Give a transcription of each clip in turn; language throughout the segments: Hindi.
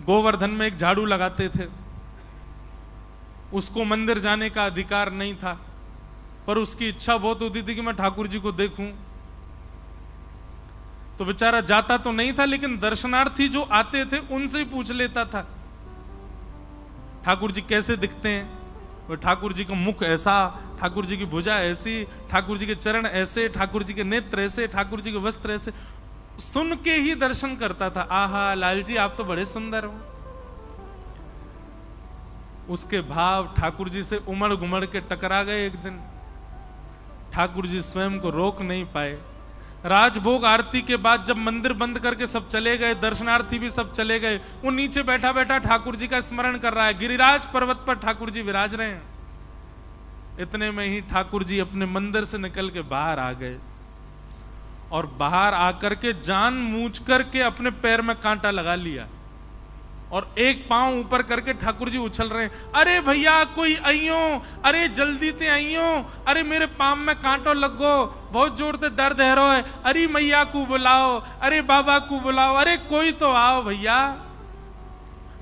गोवर्धन में एक झाड़ू लगाते थे, उसको मंदिर जाने का अधिकार नहीं था, पर उसकी इच्छा बहुत होती थी कि मैं ठाकुर जी को देखूं। तो बेचारा जाता तो नहीं था, लेकिन दर्शनार्थी जो आते थे उनसे ही पूछ लेता था ठाकुर जी कैसे दिखते हैं। वो ठाकुर जी का मुख ऐसा, ठाकुर जी की भुजा ऐसी, ठाकुर जी के चरण ऐसे, ठाकुर जी के नेत्र ऐसे, ठाकुर जी के वस्त्र ऐसे। सुन के ही दर्शन करता था, आहा लाल जी आप तो बड़े सुंदर हो। उसके भाव ठाकुर जी से उमड़ घुमड़ के टकरा गए। एक दिन ठाकुर जी स्वयं को रोक नहीं पाए। राजभोग आरती के बाद जब मंदिर बंद करके सब चले गए, दर्शनार्थी भी सब चले गए, वो नीचे बैठा बैठा ठाकुर जी का स्मरण कर रहा है। गिरिराज पर्वत पर ठाकुर जी विराज रहे हैं। इतने में ही ठाकुर जी अपने मंदिर से निकल के बाहर आ गए और बाहर आकर के जानबूझ करके अपने पैर में कांटा लगा लिया और एक पांव ऊपर करके ठाकुर जी उछल रहे हैं, अरे भैया कोई आइयो, अरे जल्दी ते आइयो, अरे मेरे पांव में कांटो लग गो, बहुत जोर से दर्द है रो है, अरे मैया को बुलाओ, अरे बाबा को बुलाओ, अरे कोई तो आओ भैया।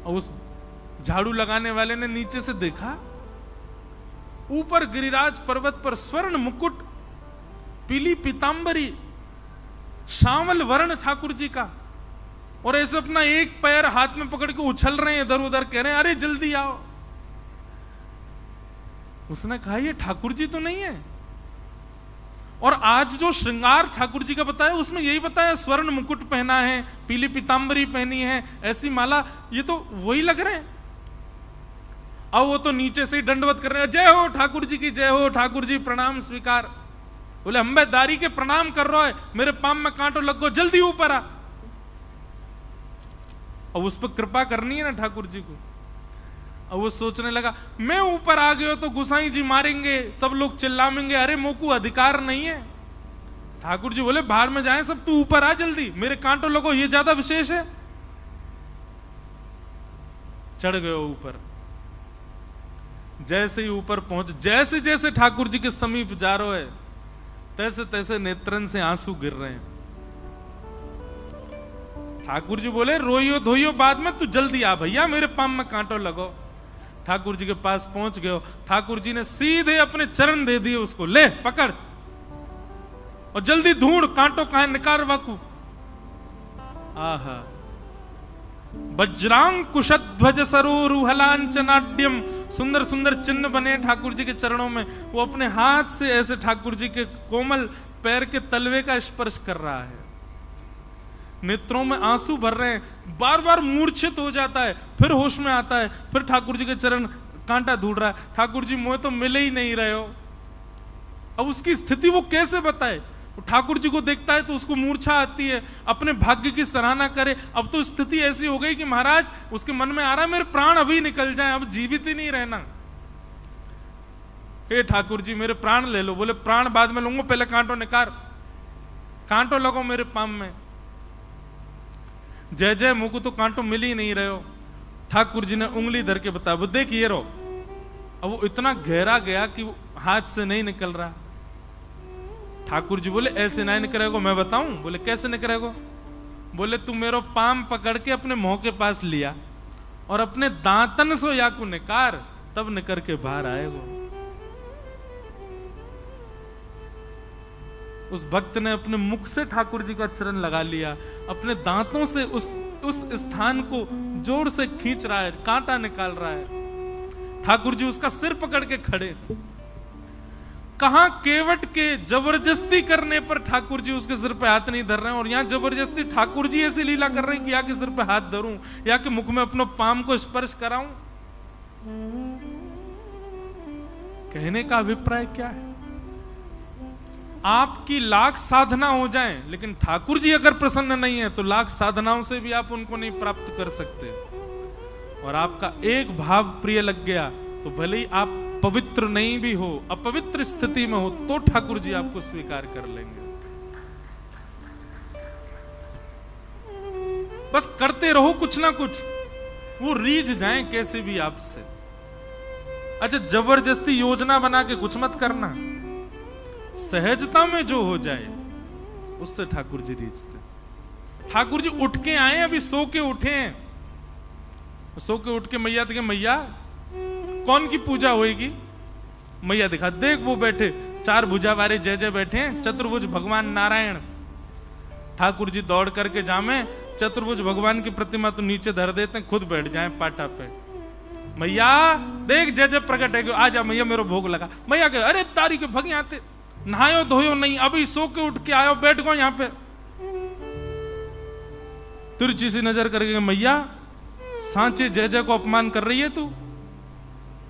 और उस झाड़ू लगाने वाले ने नीचे से देखा, ऊपर गिरिराज पर्वत पर स्वर्ण मुकुट, पीली पीतांबरी, श्यामल वर्ण ठाकुर जी का, और ऐसे अपना एक पैर हाथ में पकड़ के उछल रहे हैं इधर उधर, कह रहे हैं अरे जल्दी आओ। उसने कहा ये ठाकुर जी तो नहीं है। और आज जो श्रृंगार ठाकुर जी का बताया उसमें यही बताया, स्वर्ण मुकुट पहना है, पीली पीतांबरी पहनी है, ऐसी माला, ये तो वही लग रहे हैं। अब वो तो नीचे से ही दंडवत कर रहे हैं, जय हो ठाकुर जी की जय हो, ठाकुर जी प्रणाम स्वीकार। बोले अम्बेदारी के प्रणाम कर रहा है, मेरे पांव में कांटो लग गो, जल्दी ऊपर आ। अब उस पर कृपा करनी है ना ठाकुर जी को। अब वो सोचने लगा मैं ऊपर आ गया तो गुसाई जी मारेंगे, सब लोग चिल्लाएंगे, अरे मोकू अधिकार नहीं है। ठाकुर जी बोले बाहर में जाएं सब, तू ऊपर आ जल्दी, मेरे कांटो लगो, ये ज्यादा विशेष है। चढ़ गए ऊपर। जैसे ही ऊपर पहुंच, जैसे जैसे ठाकुर जी के समीप जा रहे है, तैसे तैसे नेत्रन से आंसू गिर रहे हैं। ठाकुर जी बोले रोइयो धोइयो बाद में, तू जल्दी आ भैया, मेरे पांव में कांटो लगो। ठाकुर जी के पास पहुंच गए, ठाकुर जी ने सीधे अपने चरण दे दिए उसको, ले पकड़ और जल्दी ढूंढ कांटो कहां निकार वाकू। आहा, वज्रांग कुशध्वज सरोरुहलांचनाड्यम, सुंदर सुंदर चिन्ह बने ठाकुर जी के चरणों में। वो अपने हाथ से ऐसे ठाकुर जी के कोमल पैर के तलवे का स्पर्श कर रहा है। नेत्रों में आंसू भर रहे हैं, बार बार मूर्छित हो जाता है, फिर होश में आता है, फिर ठाकुर जी के चरण कांटा ढूंढ रहा है। ठाकुर जी मोए तो मिले ही नहीं रहे हो। अब उसकी स्थिति वो कैसे बताए? ठाकुर जी को देखता है तो उसको मूर्छा आती है, अपने भाग्य की सराहना करे। अब तो स्थिति ऐसी हो गई कि महाराज उसके मन में आ रहा है मेरे प्राण अभी निकल जाएं, अब जीवित ही नहीं रहना। हे ठाकुर जी मेरे प्राण ले लो। बोले प्राण बाद में लूंगा, पहले कांटो निकार, कांटो लगो मेरे पाम में। जय जय मुझको तो कांटो मिल ही नहीं रहे हो। ठाकुर जी ने उंगली धर के बताया, वो देख ये रो। अब वो इतना गहरा गया कि वो हाथ से नहीं निकल रहा। ठाकुर जी बोले ऐसे नहीं निकलेगा, मैं बताऊं? बोले कैसे निकलेगा? बोले तू मेरा पाम पकड़ के अपने मुंह के पास लिया और अपने दांतन से या को निकार, तब निकर के बाहर आएगा। उस भक्त ने अपने मुख से ठाकुर जी का चरण लगा लिया, अपने दांतों से उस स्थान को जोर से खींच रहा है, कांटा निकाल रहा है। ठाकुर जी उसका सिर पकड़ के खड़े। कहां केवट के जबरदस्ती करने पर ठाकुर जी उसके सिर पे हाथ नहीं धर रहे हैं, और यहां जबरदस्ती ठाकुर जी ऐसी लीला कर रहे हैं कि या के सिर पे हाथ धरूं या के मुख में अपना पाम को स्पर्श कराऊं। कहने का अभिप्राय क्या है? आपकी लाख साधना हो जाएं, लेकिन ठाकुर जी अगर प्रसन्न नहीं है तो लाख साधनाओं से भी आप उनको नहीं प्राप्त कर सकते। और आपका एक भाव प्रिय लग गया तो भले ही आप पवित्र नहीं भी हो, अपवित्र स्थिति में हो, तो ठाकुर जी आपको स्वीकार कर लेंगे। बस करते रहो कुछ ना कुछ, वो रीझ जाएं कैसे भी आपसे। अच्छा, जबरदस्ती योजना बना के कुछ मत करना। सहजता में जो हो जाए उससे ठाकुर जी रीझते। ठाकुर जी उठ के आए, अभी सो के उठे हैं, सो के उठ के मैया देखे, मैया कौन की पूजा होएगी? मैया दिखा, देख वो बैठे 4 भुजा वाले जय जय बैठे हैं, चतुर्भुज भगवान नारायण। ठाकुर जी दौड़ करके जामे, चतुर्भुज भगवान की प्रतिमा तो नीचे धर देते हैं, खुद बैठ जाए पाटा पे। मैया देख जय जय प्रकट है, आ जा मैया मेरा भोग लगा। मैया कहे, अरे तारी के भग आते, नहायो धोयो नहीं, अभी सो के उठ के आयो, बैठ गो यहाँ पे। तिरछी सी नजर करके, मैया सांचे जय जय को अपमान कर रही है तू?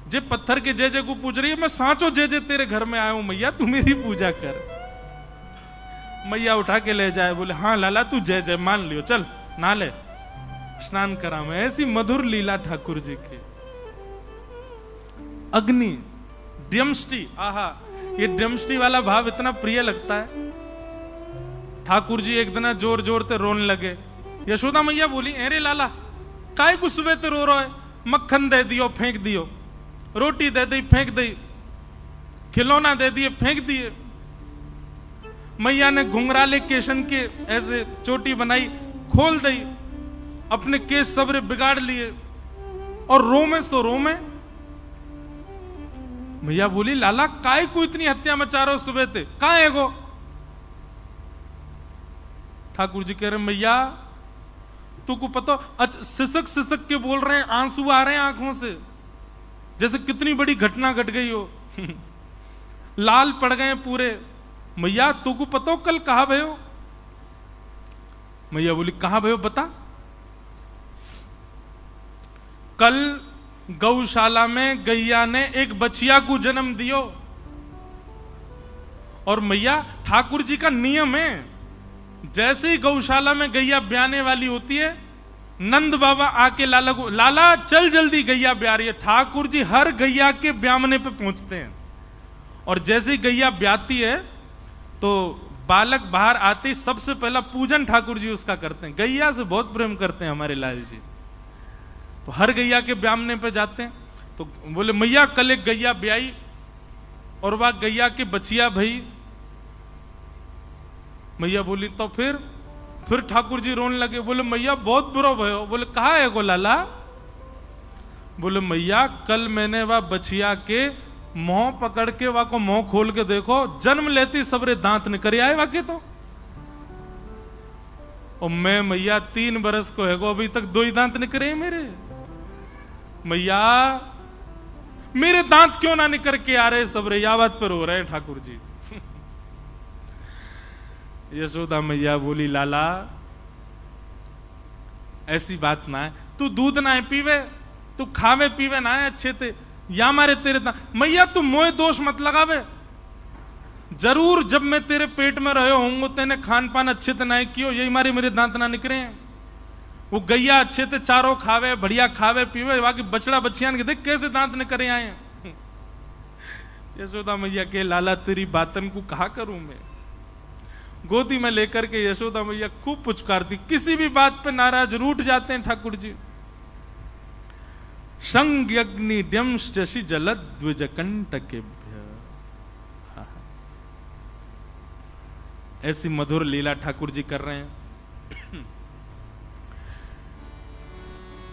जे पत्थर के जय जय को पूज रही है, मैं सांचो जय जय तेरे घर में आया हूं मैया, तू मेरी पूजा कर। मैया उठा के ले जाए, बोले हाँ लाला तू जय जय मान लियो, चल नहा ले, स्नान करा मैं। ऐसी मधुर लीला ठाकुर जी की। अग्नि ड्यमष्टि, आहा, ये ड्यमष्टि वाला भाव इतना प्रिय लगता है। ठाकुर जी एक दिन जोर जोर से रोने लगे। यशोदा मैया बोली, अरे लाला काय को सुबह ते रो रहा है? मक्खन दे दियो फेंक दियो, रोटी दे दी फेंक दी, खिलौना दे दिए फेंक दिए। मैया ने घुंघराले केशन के ऐसे चोटी बनाई, खोल दी, अपने केस सबरे बिगाड़ लिए और रोमे तो रोमे। मैया बोली, लाला काय को इतनी हत्या मचा रहे हो सुबह ते, कहां है गो? ठाकुर जी कह रहे, मैया तू को पता, अच्छा सिसक सिसक के बोल रहे हैं, आंसू आ रहे हैं आंखों से, जैसे कितनी बड़ी घटना घट गई हो। लाल पड़ गए पूरे। मैया तू को पता कल कहा भयो? मैया बोली, कहा भयो बता। कल गौशाला में गैया ने एक बछिया को जन्म दियो। और मैया ठाकुर जी का नियम है, जैसे ही गौशाला में गैया ब्याने वाली होती है, नंद बाबा आके लाला को, लाला चल जल्दी गैया ब्या रही है। ठाकुर जी हर गैया के ब्यामने पे पहुंचते हैं, और जैसे ही गैया ब्याती है तो बालक बाहर आते ही सबसे पहला पूजन ठाकुर जी उसका करते हैं। गैया से बहुत प्रेम करते हैं हमारे लाल जी, तो हर गैया के ब्यामने पे जाते हैं। तो बोले, मैया कल एक गैया ब्याई और वह गैया के बचिया भई। मैया बोली, तो फिर ठाकुर जी रोने लगे। बोले, मैया बहुत बुरा भयो। बोले, कहा है गो लाला? बोले, मैया कल मैंने वह बछिया के मुंह पकड़ के वह को मुंह खोल के देखो, जन्म लेती सबरे दांत निकल आए वाके तो। और मैं मैया 3 बरस को है गो, अभी तक 2 ही दांत निकले मेरे। मैया मेरे दांत क्यों ना निकल के आ रहे सबरे, या बात पर हो रहे हैं ठाकुर जी। यशोदा मैया बोली, लाला ऐसी बात ना है, तू दूध ना है पीवे, तू खावे पीवे ना है अच्छे थे, या मारे तेरे मैया तू मोए दोष मत लगावे। जरूर जब मैं तेरे पेट में रहे होंगे तेने खान पान अच्छे से ना कियो, यही मारे मेरे दांत ना निकले हैं। वो गैया अच्छे से चारों खावे, बढ़िया खावे पीवे, बाकी बछड़ा बछियान के देख कैसे दांत निकले आए हैं। यशोदा मैया के, लाला तेरी बातन को कहा करूं मैं। गोदी में लेकर के यशोदा मैया खूब पुचकारती, किसी भी बात पे नाराज रूठ जाते हैं ठाकुर जी। संज्ञग्नि ड्यंशि जलद द्विजकंटकेभ्य। ऐसी मधुर लीला ठाकुर जी कर रहे हैं।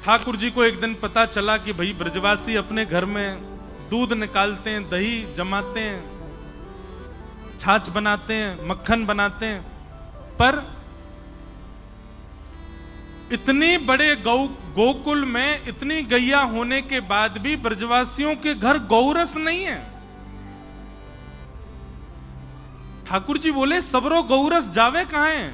ठाकुर जी को एक दिन पता चला कि भाई ब्रजवासी अपने घर में दूध निकालते हैं, दही जमाते हैं, छाछ बनाते हैं, मक्खन बनाते हैं, पर इतने बड़े गोकुल में इतनी गैया होने के बाद भी ब्रजवासियों के घर गौरस नहीं है। ठाकुर जी बोले, सबरो गौरस जावे कहां है?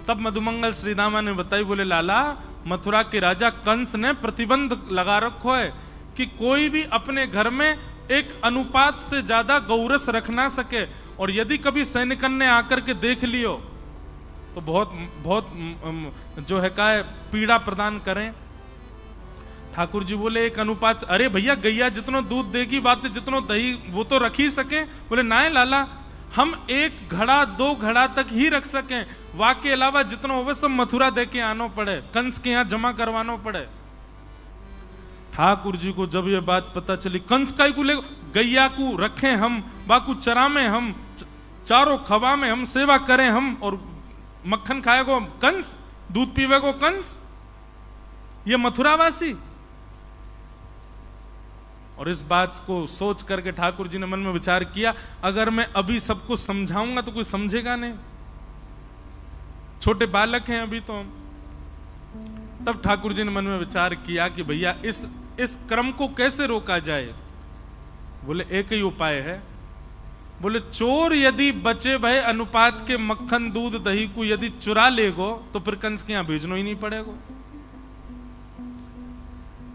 तब मधुमंगल श्रीदामा ने बताई, बोले, लाला मथुरा के राजा कंस ने प्रतिबंध लगा रखो है कि कोई भी अपने घर में एक अनुपात से ज्यादा गौरस रख ना सके, और यदि कभी सैनिकन ने आकर के देख लियो तो बहुत बहुत जो है का पीड़ा प्रदान करें। ठाकुर जी बोले, एक अनुपात, अरे भैया गैया जितनो दूध देगी बात, जितनो दही वो तो रख ही सके। बोले, ना लाला, हम 1 घड़ा 2 घड़ा तक ही रख सकें, वाके अलावा जितना होवे सब मथुरा दे के आनो पड़े, कंस के यहां जमा करवानो पड़े। ठाकुर जी को जब ये बात पता चली, कंस का को ले गैया को रखें हम, बाकू चरा में हम, चारों खवा में हम सेवा करें हम, और मक्खन खाए को कंस, दूध पीवे को कंस। ये मथुरावासी। और इस बात को सोच करके ठाकुर जी ने मन में विचार किया, अगर मैं अभी सबको समझाऊंगा तो कोई समझेगा नहीं, छोटे बालक हैं अभी तो। तब ठाकुर जी ने मन में विचार किया कि भैया इस क्रम को कैसे रोका जाए। बोले एक ही उपाय है। बोले चोर यदि बचे भय अनुपात के मक्खन दूध दही को यदि चुरा लेगो तो फिर कंस के यहां भेजना ही नहीं पड़ेगा।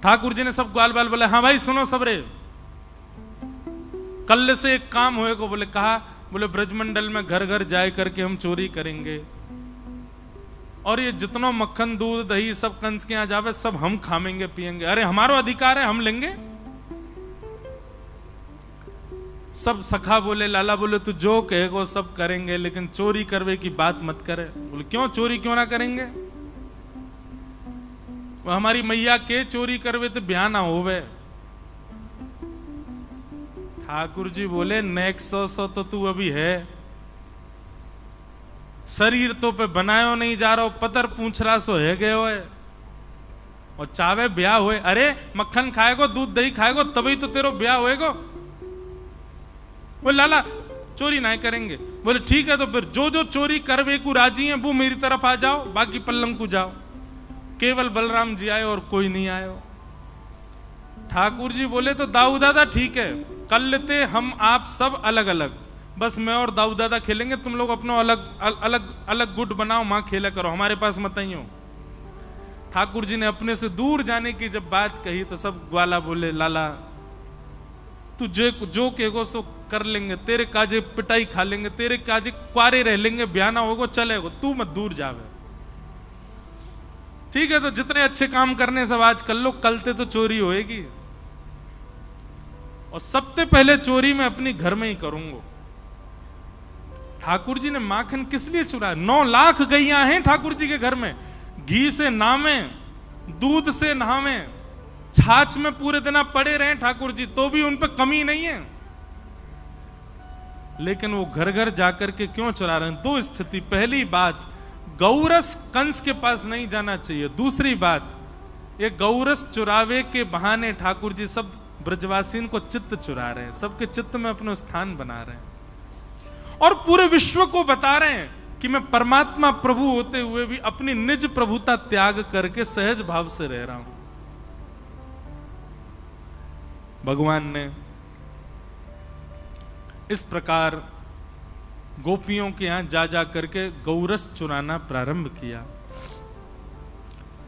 ठाकुर जी ने सब ग्वाल बाल बोले हाँ भाई सुनो सबरे, कल से एक काम होएगा। बोले कहा? बोले ब्रजमंडल में घर घर जाए करके हम चोरी करेंगे और ये जितना मक्खन दूध दही सब कंस के यहां जावे सब हम खाएंगे पिएंगे। अरे हमारा अधिकार है, हम लेंगे। सब सखा बोले लाला बोले तू जो कहेगो सब करेंगे, लेकिन चोरी करवे की बात मत करे। बोले क्यों? चोरी क्यों ना करेंगे? वो हमारी मैया के चोरी करवे तो ब्याह ना होवे। ठाकुर जी बोले नेक्स्ट सौ तो तू अभी है, शरीर तो पे बनायो नहीं जा रहा, पतर पूछ रहा सो है गए होए और चावे ब्याह हुए। अरे मक्खन खाएगो दूध दही खाएगो तभी तो तेरो ब्याह होएगो। बोले लाला चोरी नहीं करेंगे। बोले ठीक है तो फिर जो जो चोरी करवे को राजी है वो मेरी तरफ आ जाओ, बाकी पल्लंग को जाओ। केवल बलराम जी आए और कोई नहीं आए। ठाकुर जी बोले तो दाऊ दादा ठीक है, कल लेते हम आप सब अलग अलग, बस मैं और दाऊ दादा खेलेंगे, तुम लोग अपना अलग अलग अलग गुट बनाओ, मां खेला करो, हमारे पास मत आइयो। ठाकुर जी ने अपने से दूर जाने की जब बात कही तो सब ग्वाला बोले लाला तू जो कहेगो सो कर लेंगे, तेरे काजे पिटाई खा लेंगे, तेरे काजे क्वारे रह लेंगे, ब्याह ना होगो चलेगो, तू मत दूर जावे। ठीक है तो जितने अच्छे काम करने सब आज कर लो, कलते तो चोरी होएगी और सबसे पहले चोरी मैं अपनी घर में ही करूंगा। ठाकुर जी ने माखन किस लिए चुराया? 9 लाख गैया हैं ठाकुर जी के घर में, घी से नामे, दूध से नहावे, छाछ में पूरे दिन पड़े रहे ठाकुर जी तो भी उन पे कमी नहीं है, लेकिन वो घर घर जाकर के क्यों चुरा रहे हैं? 2 स्थिति। पहली बात, गौरस कंस के पास नहीं जाना चाहिए। दूसरी बात, ये गौरस चुरावे के बहाने ठाकुर जी सब ब्रजवासीन को चित्त चुरा रहे हैं, सबके चित्त में अपना स्थान बना रहे हैं और पूरे विश्व को बता रहे हैं कि मैं परमात्मा प्रभु होते हुए भी अपनी निज प्रभुता त्याग करके सहज भाव से रह रहा हूं। भगवान ने इस प्रकार गोपियों के यहां जा जा करके गौरस चुराना प्रारंभ किया।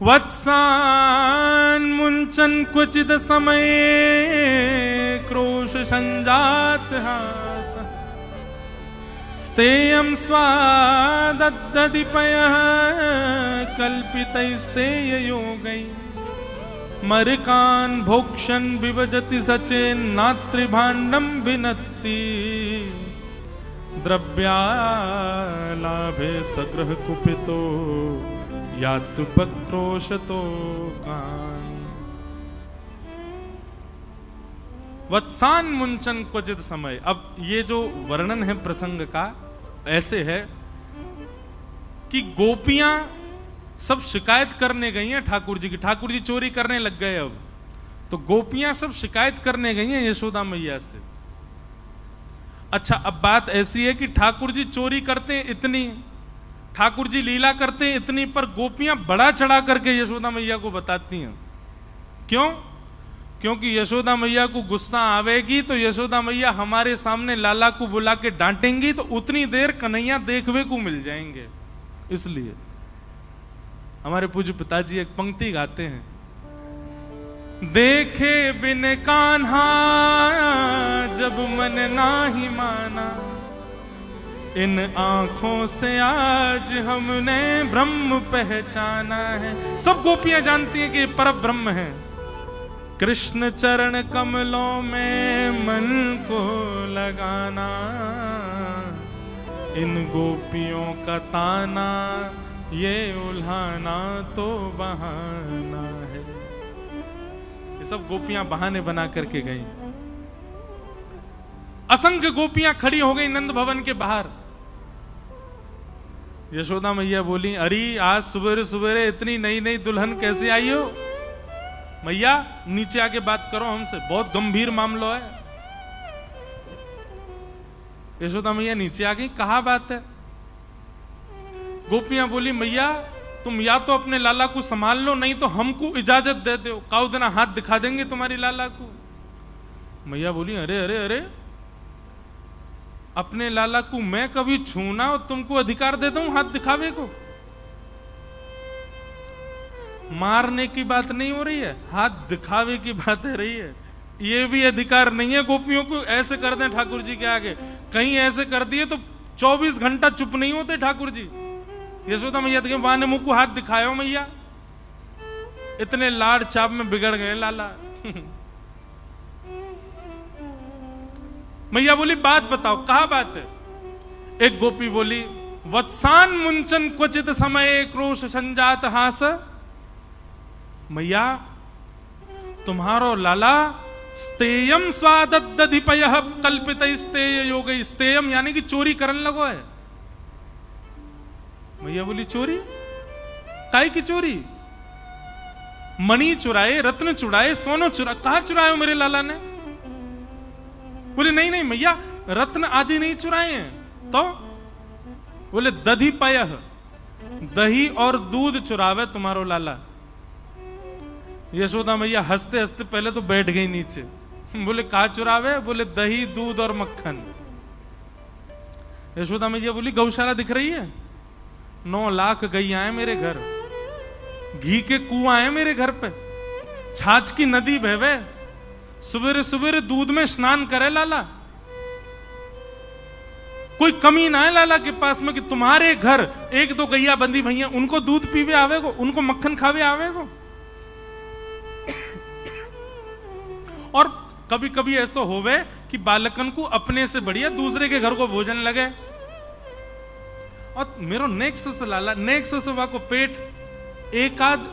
वत्सान मुंचन क्वचिद समय क्रोश संजात हास स्तेयं स्वादद्दधिपयः कल्पितैस्तेय योगै मरकान् भोक्षन् विभजति सचेन्नात्रिभाण्डं विनत्ति द्रव्यालाभे सग्रह कुपितो यातुपक्रोशतो कान्। वत्सान मुंचन क्वचित समय। अब ये जो वर्णन है प्रसंग का ऐसे है कि गोपियां सब शिकायत करने गई हैं ठाकुर जी की। ठाकुर जी चोरी करने लग गए अब, तो गोपियां सब शिकायत करने गई हैं यशोदा मैया से। अच्छा अब बात ऐसी है कि ठाकुर जी चोरी करते हैं इतनी, ठाकुर जी लीला करते हैं इतनी, पर गोपियां बड़ा चढ़ा करके यशोदा मैया को बताती हैं। क्यों? क्योंकि यशोदा मैया को गुस्सा आवेगी तो यशोदा मैया हमारे सामने लाला को बुला के डांटेंगी तो उतनी देर कन्हैया देखवे को मिल जाएंगे। इसलिए हमारे पूज्य पिताजी एक पंक्ति गाते हैं, देखे बिन कान्हा जब मन नाही माना, इन आंखों से आज हमने ब्रह्म पहचाना है। सब गोपियां जानती हैं कि पर ब्रह्म है। कृष्ण चरण कमलों में मन को लगाना, इन गोपियों का ताना ये उल्हाना तो बहाना है। ये सब गोपियां बहाने बना करके गई। असंख्य गोपियां खड़ी हो गई नंद भवन के बाहर। यशोदा मैया बोली, अरे आज सुबेरे सुबेरे इतनी नई नई दुल्हन कैसे आई हो? मैया नीचे आके बात करो हमसे, बहुत गंभीर मामला है। यशोदा मैया नीचे आ गई, कहा बात है? गोपियां बोली मैया तुम या तो अपने लाला को संभाल लो, नहीं तो हमको इजाजत दे दो, काउ देना हाथ दिखा देंगे तुम्हारी लाला को। मैया बोली अरे अरे अरे, अपने लाला को मैं कभी छूना और तुमको अधिकार दे दूं हाथ दिखावे को? मारने की बात नहीं हो रही है, हाथ दिखावे की बात है रही है। ये भी अधिकार नहीं है गोपियों को ऐसे कर दें ठाकुर जी के आगे। कहीं ऐसे कर दिए तो 24 घंटा चुप नहीं होते ठाकुर जी। यशोदा मैया के बाने मुंह को हाथ दिखायो मैया, इतने लाड़ चाप में बिगड़ गए लाला। मैया बोली बात बताओ, कहा बात है? एक गोपी बोली वत्सान मुंचन क्वचित समय क्रोश संजात हास। मैया तुम्हारो लाला स्तेयम स्वादधिपय कल्पित स्तेय योग, स्तेयम यानी कि चोरी करने लगो है। मैया बोली चोरी? काय की चोरी? मणि चुराए, रत्न चुराए, सोनो चुरा, कहा चुराए मेरे लाला ने? बोले नहीं नहीं मैया रत्न आदि नहीं चुराए हैं। तो बोले दधिपय, दही और दूध चुरावे तुम्हारो लाला। यशोदा मैया हंसते हंसते पहले तो बैठ गई नीचे। बोले कहा चुरावे? बोले दही दूध और मक्खन। यशोदा मैया बोली गौशाला दिख रही है? 9 लाख गैया है मेरे घर, घी के कुआं है मेरे घर पे, छाछ की नदी बहवे, सवेरे सवेरे दूध में स्नान करे लाला। कोई कमी ना है लाला के पास में कि तुम्हारे घर 1-2 गैया बंदी भैया उनको दूध पीवे आवेगो, उनको मक्खन खावे आवेगो। और कभी कभी ऐसा होवे कि बालकन को अपने से बढ़िया दूसरे के घर को भोजन लगे। और मेरो नेक्स्ट से लाला, नेक्स्ट से वाको पेट एक आध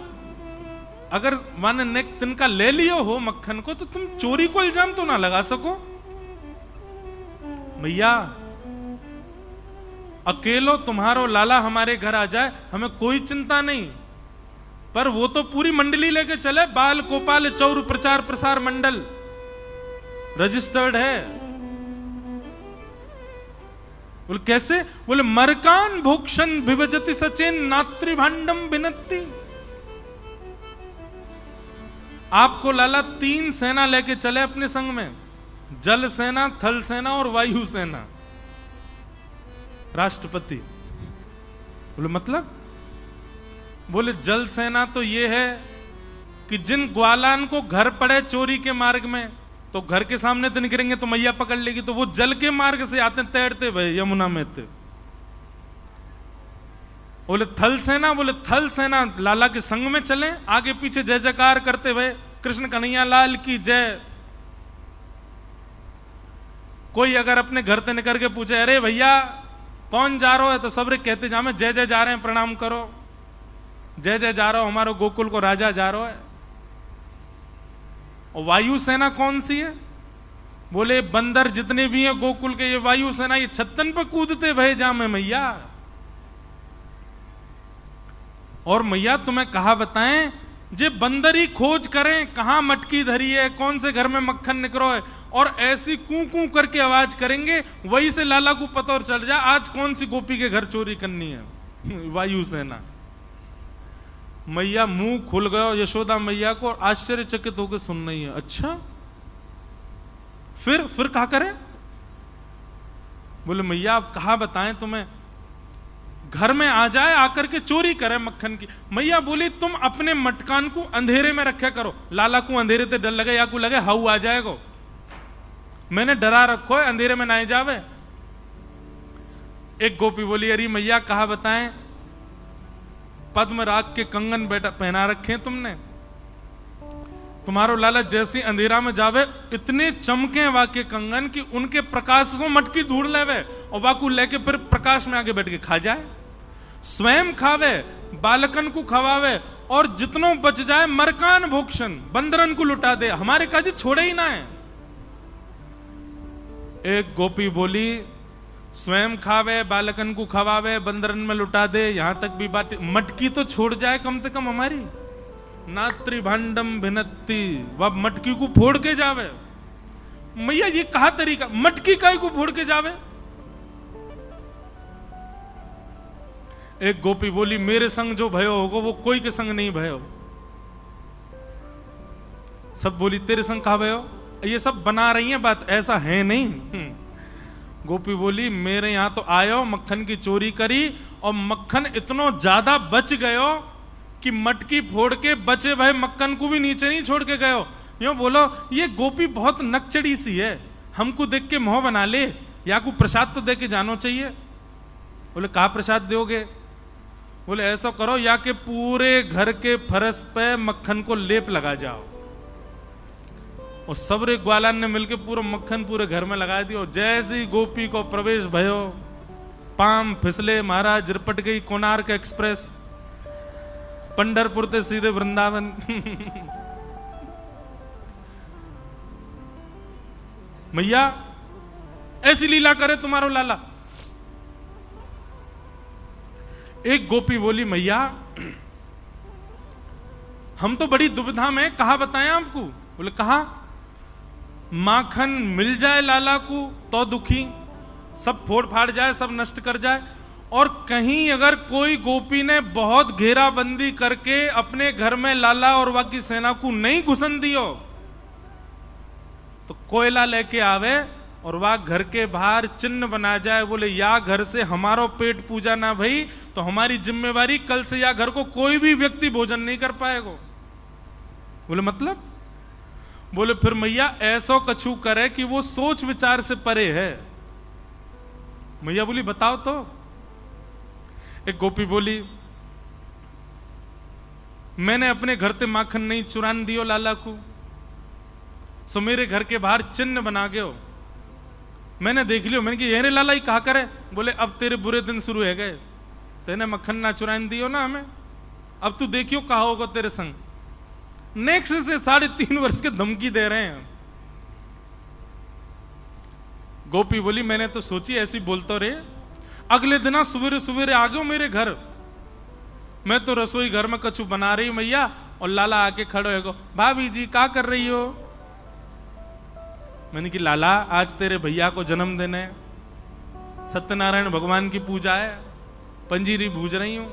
अगर माने नेक तिनका ले लियो हो मक्खन को, तो तुम चोरी को इल्जाम तो ना लगा सको। भैया अकेलो तुम्हारो लाला हमारे घर आ जाए हमें कोई चिंता नहीं, पर वो तो पूरी मंडली लेके चले, बाल गोपाल चौर प्रचार प्रसार मंडल रजिस्टर्ड है। बोले कैसे? बोले मरकान भोक्षण विभजति सचेन नात्रिभांडम बिनती। आपको लाला 3 सेना लेके चले अपने संग में, जल सेना, थल सेना और वायु सेना। राष्ट्रपति बोले मतलब? बोले जल सेना तो ये है कि जिन ग्वालान को घर पड़े चोरी के मार्ग में, तो घर के सामने तो निकलेंगे तो मैया पकड़ लेगी, तो वो जल के मार्ग से आते तैरते भाई यमुना में थे। बोले थल सेना? बोले थल सेना लाला के संग में चले, आगे पीछे जय जयकार करते हुए कृष्ण कन्हैया लाल की जय। कोई अगर अपने घर से निकल के पूछे अरे भैया कौन जा रहा है, तो सब कहते जा मैं जय जय जा रहे हैं, प्रणाम करो, जय जय जा रहा हो, हमारो गोकुल को राजा जा रहा है। और वायु सेना कौन सी है? बोले बंदर जितने भी हैं गोकुल के, ये वायु सेना, ये छत्तन पे कूदते भय जा में मैया। और मैया तुम्हें कहा बताएं, जे बंदर ही खोज करें कहां मटकी धरी है, कौन से घर में मक्खन निकलो है, और ऐसी कू कू करके आवाज करेंगे, वही से लाला को पता और चल जाए आज कौन सी गोपी के घर चोरी करनी है। वायु सेना। मैया मुंह खुल गया, यशोदा मैया को आश्चर्यचकित होकर सुन रही है। अच्छा फिर कहा करें? बोले मैया आप कहा बताएं तुम्हें, घर में आ जाए आकर के चोरी करे मक्खन की। मैया बोली तुम अपने मटकान को अंधेरे में रखा करो, लाला को अंधेरे से डर लगे या को लगे हाउ आ जाएगा, मैंने डरा रखो है अंधेरे में ना जावे। एक गोपी बोली अरे मैया कहा बताएं, पद्म राग के कंगन बेटा पहना रखे तुमने, तुम्हारो लाला जैसी अंधेरा में जावे इतने चमके वाके कंगन कि उनके प्रकाश से मटकी ढूंढ लेवे और वाकू लेके फिर प्रकाश में आगे बैठ के खा जाए, स्वयं खावे, बालकन को खवावे, और जितनों बच जाए मरकान भोक्षण बंदरन को लुटा दे, हमारे काजी छोड़े ही ना है। एक गोपी बोली स्वयं खावे, बालकन को खवावे, बंदरन में लुटा दे, यहां तक भी बात, मटकी तो छोड़ जाए कम से कम हमारी। नात्री भांडम भिनत्ती, वह मटकी को फोड़ के जावे। मैया ये कहा तरीका, मटकी काई को फोड़ के जावे। एक गोपी बोली मेरे संग जो भयो होगा वो कोई के संग नहीं भयो। सब बोली तेरे संग कहा भयो, ये सब बना रही हैं बात, ऐसा है नहीं। गोपी बोली मेरे यहां तो आयो, मक्खन की चोरी करी और मक्खन इतना ज्यादा बच गयो कि मटकी फोड़ के बचे भाई मक्खन को भी नीचे नहीं छोड़ के गयो। यूं बोलो ये गोपी बहुत नकचड़ी सी है, हमको देख के मोह बना ले, या को प्रसाद तो दे के जानो चाहिए। बोले कहा प्रसाद दोगे? बोले ऐसा करो या के पूरे घर के फर्श पे मक्खन को लेप लगा जाओ। और सबरे ग्वालान ने मिलके पूरा मक्खन पूरे घर में लगा दिया। और जैसी गोपी को प्रवेश भयो, पाम फिसले, महाराज रिपट गई कोणार्क एक्सप्रेस, पंढरपुर से सीधे वृंदावन। मैया ऐसी लीला करे तुम्हारो लाला। एक गोपी बोली मैया हम तो बड़ी दुविधा में, कहा बताएं आपको? बोले कहा माखन मिल जाए लाला को तो दुखी, सब फोड़ फाड़ जाए, सब नष्ट कर जाए, और कहीं अगर कोई गोपी ने बहुत घेराबंदी करके अपने घर में लाला और बाकी सेना को नहीं घुसन दियो तो कोयला लेके आवे और वह घर के बाहर चिन्ह बना जाए। बोले या घर से हमारो पेट पूजा ना भई तो हमारी जिम्मेवारी, कल से या घर को कोई भी व्यक्ति भोजन नहीं कर पाएगा। बोले मतलब? बोले फिर मैया ऐसो कछु करे कि वो सोच विचार से परे है। मैया बोली बताओ तो। एक गोपी बोली मैंने अपने घर से माखन नहीं चुरान दियो लाला को, सो मेरे घर के बाहर चिन्ह बना गयो। मैंने देख लियो, मैंने कि ये लाला ही कहा करे। बोले अब तेरे बुरे दिन शुरू है गए, तेने मक्खन ना चुरान दियो ना हमें, अब तू देखियो कहा होगा तेरे संग। नेक्स्ट से 3.5 वर्ष के धमकी दे रहे हैं। गोपी बोली मैंने तो सोची ऐसी बोलते रहे। अगले दिन सवेरे सवेरे आ गयो मेरे घर, मैं तो रसोई घर में कछु बना रही मैया, और लाला आके खड़े हो गो, भाभी जी क्या कर रही हो? मैंने कि लाला आज तेरे भैया को जन्मदिन है, सत्यनारायण भगवान की पूजा है, पंजीरी भूज रही हूं।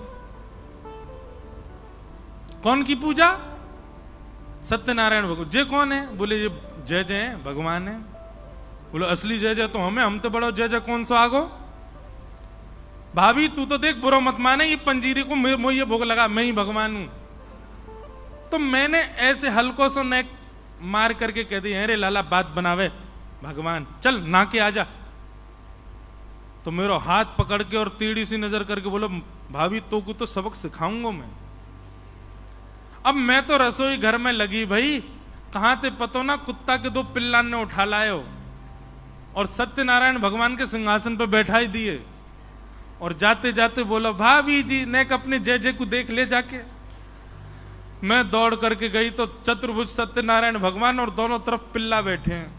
कौन की पूजा? सत्यनारायण भगवान। जय कौन है? बोले ये जय जय है, भगवान है। बोले असली जय जय तो हम तो बड़ो जय जय कौन सा आगो? भाभी तू तो देख बुरा मत माने, ये पंजीरी को मैं ये भोग लगा, मैं ही भगवान हूं। तो मैंने ऐसे हल्को सो नेक मार करके कह दिया अरे लाला बात बनावे भगवान, चल ना के आजा। तो मेरा हाथ पकड़ के और टेढ़ी सी नजर करके बोलो भाभी तो को तो सबक सिखाऊंगा मैं। अब मैं तो रसोई घर में लगी भाई, कहां थे पतो ना कुत्ता के 2 पिल्लान ने उठा लायो और सत्यनारायण भगवान के सिंहासन पर बैठा ही दिए, और जाते जाते बोला भाभी जी नेक अपने जय जय को देख ले जाके। मैं दौड़ करके गई तो चतुर्भुज सत्यनारायण भगवान और दोनों तरफ पिल्ला बैठे हैं।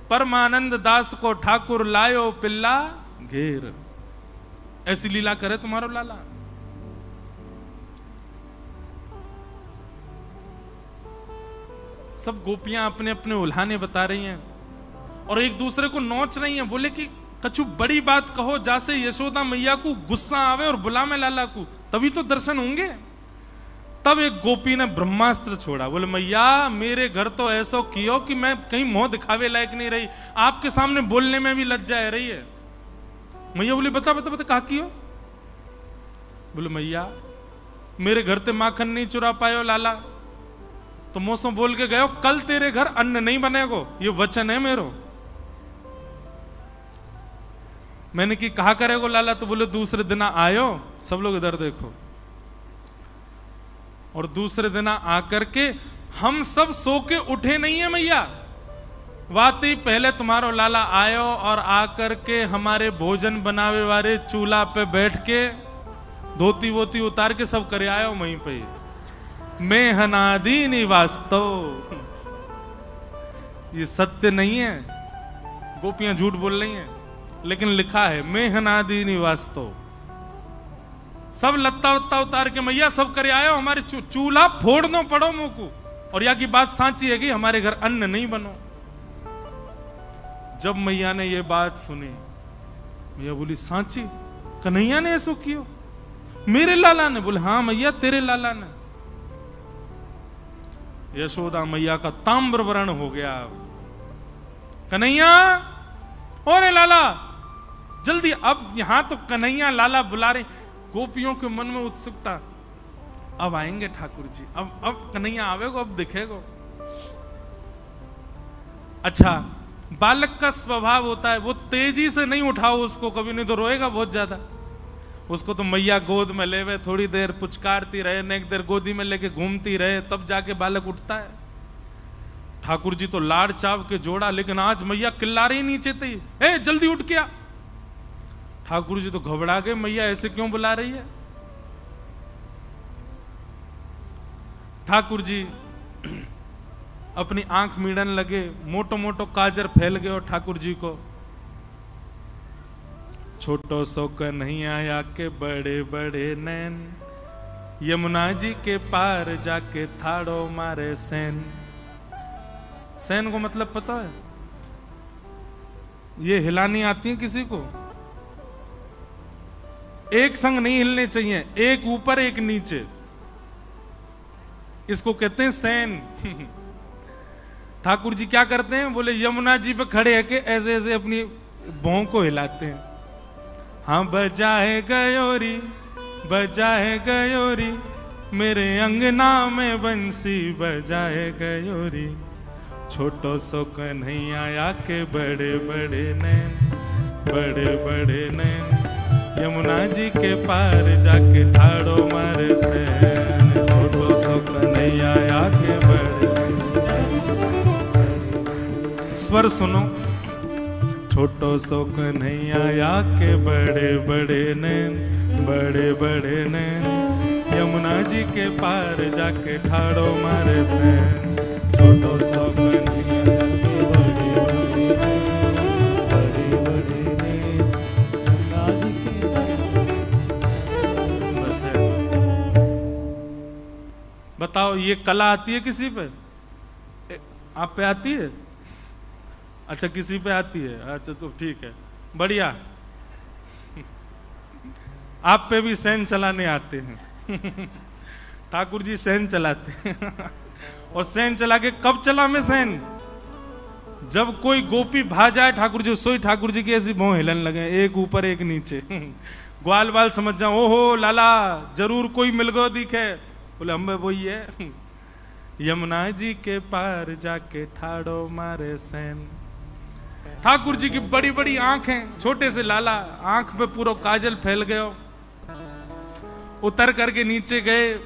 परमानंद दास को ठाकुर लायो पिल्ला घेर। ऐसी लीला करे तुम्हारो लाला। सब गोपियां अपने अपने उल्हाने बता रही हैं और एक दूसरे को नोच रही हैं। बोले कि कछु बड़ी बात कहो जैसे यशोदा मैया को गुस्सा आवे और बुला में लाला को, तभी तो दर्शन होंगे। तब एक गोपी ने ब्रह्मास्त्र छोड़ा। बोले मैया मेरे घर तो ऐसा कियो कि मैं कहीं मुंह दिखावे लायक नहीं रही, आपके सामने बोलने में भी लज्जा आ रही है। मैया बोली बता बता बता कहा कियो? बोले मैया मेरे घर से माखन नहीं चुरा पायो लाला, तो मौसम बोल के गयो कल तेरे घर अन्न नहीं बनेगो, ये वचन है मेरो। मैंने कि कहा करेगो लाला? तो बोले दूसरे दिन आयो, सब लोग इधर देखो, और दूसरे दिन आकर के हम सब सो के उठे नहीं है मैया, वाती पहले तुम्हारो लाला आयो और आकर के हमारे भोजन बनावे वाले चूल्हा पे बैठ के धोती वोती उतार के सब करे आयो वहीं पे। मैं हनादी नहीं वास्तव, ये सत्य नहीं है, गोपियां झूठ बोल रही हैं, लेकिन लिखा है मैं हनादी नहीं वास्तव। सब लत्ता वत्ता उतार के मैया सब करे आयो, हमारे चूल्हा फोड़ दो पड़ो मुंह को, और या की बात सांची है कि हमारे घर अन्न नहीं बनो। जब मैया ने ये बात सुनी, मैया बोली सांची कन्हैया ने ऐसो कियो? मेरे लाला ने? बोले हाँ मैया तेरे लाला ने। यशोदा मैया का ताम्र वर्ण हो गया। कन्हैया, ओरे लाला जल्दी, अब यहां तो कन्हैया लाला बुला रहे। गोपियों के मन में उत्सुकता, अब आएंगे ठाकुर जी, अब कन्हैया आवेगो, अब दिखेगो। अच्छा, बालक का स्वभाव होता है वो तेजी से नहीं उठाओ उसको कभी, नहीं तो रोएगा बहुत ज्यादा। उसको तो मैया गोद में लेवे, थोड़ी देर पुचकारती रहे, नेक देर गोदी में लेके घूमती रहे, तब जाके बालक उठता है। ठाकुर जी तो लाड़ चाव के जोड़ा, लेकिन आज मैया किल्ला रही नीचे थी, ए जल्दी उठ के आ। ठाकुर जी तो घबरा गए, मैया ऐसे क्यों बुला रही है। ठाकुर जी अपनी आंख मीड़न लगे, मोटो मोटो काजर फैल गए और ठाकुर जी को छोटो सो कन्हैया आया के बड़े बड़े नैन, यमुना जी के पार जाके थाड़ो मारे सैन। सैन को मतलब पता है? ये हिलानी आती है किसी को? एक संग नहीं हिलने चाहिए, एक ऊपर एक नीचे, इसको कहते हैं सैन। ठाकुर जी क्या करते हैं? बोले यमुना जी पे खड़े है के ऐसे ऐसे अपनी भौं को हिलाते हैं। हाँ बजाए गयोरी, बजाए गयोरी, मेरे अंगना में बंसी बजाए गयोरी, छोटो सो कन्हैया आके बड़े बड़े नैन, बड़े बड़े नैन, यमुना जी के पार जाके ठाड़ो मारे सैन, छोटो सो कन्हैया आके बड़े। स्वर सुनो, छोटो सो कन्हैया आके बड़े बड़े नैन, बड़े बड़े नैन, यमुना जी के पार जाके ठाड़ो मारे सैन, छोटो सो कन्हैया आके बड़े बड़े नैन, बड़े बड़े नैन, यमुना जी के। बस है। बताओ ये कला आती है किसी पे? आप पे आती है? अच्छा किसी पे आती है, अच्छा तो ठीक है, बढ़िया। आप पे भी सैन चलाने आते हैं। ठाकुर जी सैन चलाते हैं। और सैन चला के कब चला मैं सैन? जब कोई गोपी भा जाए ठाकुर जी, सोई ठाकुर जी की ऐसी भौं हिलन लगे, एक ऊपर एक नीचे। ग्वाल बाल समझ जाओ, ओहो लाला जरूर कोई मिल गो दिखे। बोले हम वही है, यमुना जी के पार जाके ठाड़ो मारे सैन। ठाकुर जी की बड़ी बड़ी आंखें, छोटे से लाला, आंख पे पूरा काजल फैल गया। उतर करके नीचे गए,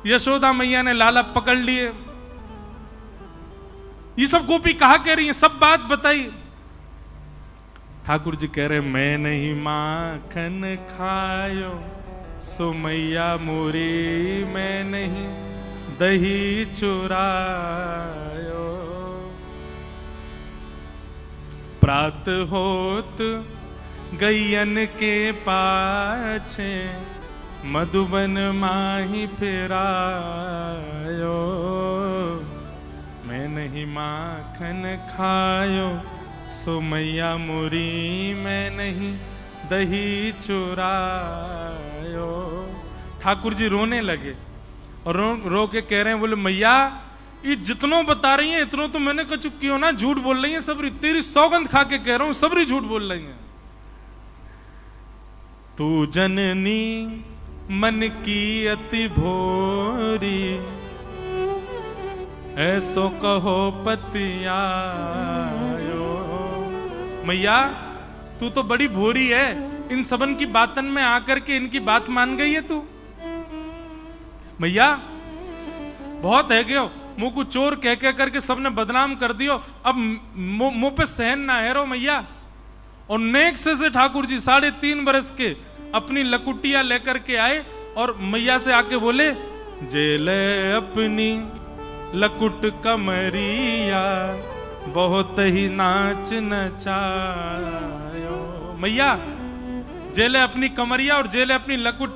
यशोदा मैया ने लाला पकड़ लिए। ये सब गोपी कहा कह रही है, सब बात बताई। ठाकुर जी कह रहे मैं नहीं माखन खायो सो मैया मोरी, मैं नहीं दही चुरायो, प्रात होत गैयन के पाछे, मधुबन माही फिरायो, मैं नहीं माखन खायो सो मैया मुरी, मैं नहीं दही चुरायो। ठाकुर जी रोने लगे और रो के कह रहे हैं, बोले मैया ये जितनों बता रही हैं इतनों तो मैंने कछु क्यों ना, झूठ बोल रही है सबरी, तेरी सौगंध खा के कह रहा हूं सबरी झूठ बोल रही है। तू जननी मन की अति भोरी, ऐसो कहो पतियायो। मैया तू तो बड़ी भोरी है, इन सबन की बातन में आकर के इनकी बात मान गई है तू। मैया बहुत है गयो, मुंह को चोर कह कह करके सबने बदनाम कर दियो, अब मुंह पे सहन ना है रो मैया। और नेक से ठाकुर जी 3.5 बरस के अपनी लकुटिया लेकर के आए और मैया से आके बोले, जेले अपनी लकुट कमरिया, बहुत ही नाच नचायो। मैया जेले अपनी कमरिया और जेले अपनी लकुट।